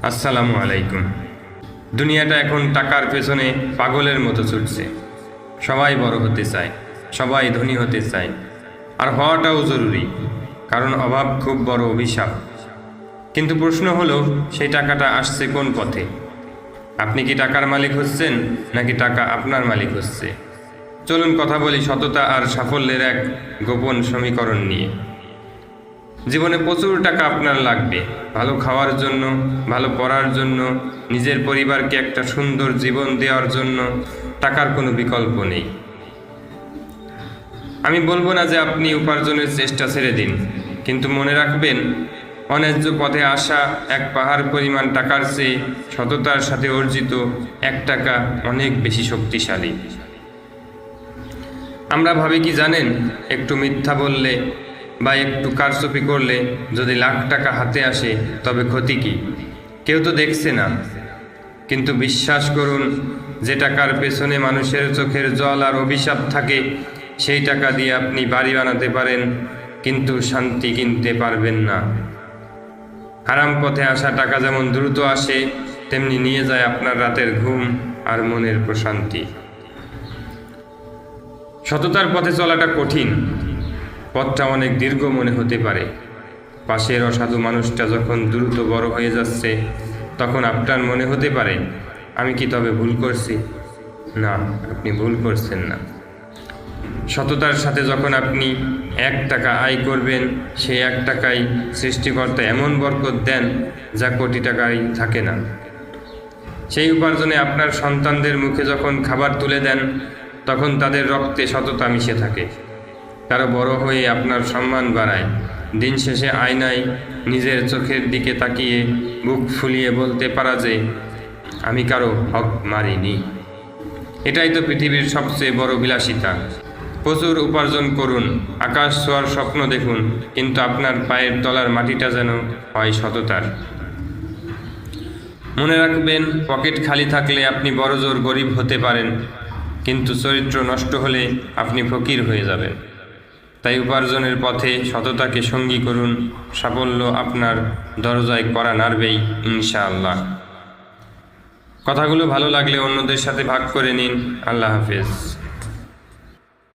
আসসালামু আলাইকুম। দুনিয়াটা এখন টাকার পেছনে পাগলের মতো ছুটছে। সবাই বড় হতে চায়, সবাই ধনী হতে চায়, আর হওয়াটাও জরুরি, কারণ অভাব খুব বড় অভিশাপ। কিন্তু প্রশ্ন হলো, সেই টাকাটা আসছে কোন পথে? আপনি কি টাকার মালিক হচ্ছেন, নাকি টাকা আপনার মালিক হচ্ছে? চলুন কথা বলি সততা আর সাফল্যের এক গোপন সমীকরণ নিয়ে। জীবনে প্রচুর টাকা আপনার লাগবে, ভালো খাওয়ার জন্য, ভালো পড়ার জন্য, নিজের পরিবারকে একটা সুন্দর জীবন দেওয়ার জন্য টাকার কোনো বিকল্প নেই। আমি বলবো না যে আপনি উপার্জনের চেষ্টা ছেড়ে দিন, কিন্তু মনে রাখবেন, অন্যায্য পথে আসা এক পাহাড় পরিমাণ টাকার চেয়ে সততার সাথে অর্জিত 1 টাকা অনেক বেশি শক্তিশালী। আমরা ভাবি কি জানেন, একটু মিথ্যা বললে বা একটু কারচুপি করলে যদি লাখ টাকা হাতে আসে তবে ক্ষতি কি? কেউ তো দেখছে না। কিন্তু বিশ্বাস করুন, যে টাকার পেছনে মানুষের চোখের জল আর অভিশাপ থাকে, সেই টাকা দিয়ে আপনি বাড়ি বানাতে পারেন, কিন্তু শান্তি কিনতে পারবেন না। হারাম পথে আসা টাকা যেমন দ্রুত আসে, তেমনি নিয়ে যায় আপনার রাতের ঘুম আর মনের প্রশান্তি। সততার পথে চলাটা কঠিন, পথটা অনেক দীর্ঘ মনে হতে পারে। পাশের অসাধু মানুষটা যখন দ্রুত বড় হয়ে যাচ্ছে, তখন আপনার মনে হতে পারে, আমি কি তবে ভুল করছি? না, আপনি ভুল করছেন না। সততার সাথে যখন আপনি 1 টাকা আয় করবেন, সেই 1 টাকায় সৃষ্টিকর্তা এমন বরকত দেন যা কোটি টাকায় থাকে না। সেই উপার্জনে আপনার সন্তানদের মুখে যখন খাবার তুলে দেন, তখন তাদের রক্তে সততা মিশে থাকে। তারা বড় হয়ে আপনার সম্মান বাড়ায়। দিন শেষে আয়নায় নিজের চোখের দিকে তাকিয়ে বুক ফুলিয়ে বলতে পারা যে, আমি কারো হক মারিনি। এটাই তো পৃথিবীর সবচেয়ে বড় বিলাসিতা। প্রচুর উপার্জন করুন, আকাশ ছোঁয়ার স্বপ্ন দেখুন, কিন্তু আপনার পায়ের তলার মাটিটা যেন হয় সততার। মনে রাখবেন, পকেট খালি থাকলে আপনি বড়জোর গরিব হতে পারেন, কিন্তু চরিত্র নষ্ট হলে আপনি ফকির হয়ে যাবেন। তাই উপার্জনের পথে সততাকে সঙ্গী করুন। সাফল্য আপনার দরজায় কড়া নাড়বেই, ইনশাআল্লাহ। কথাগুলো ভালো লাগলে অন্যদের সাথে ভাগ করে নিন। আল্লাহ হাফেজ।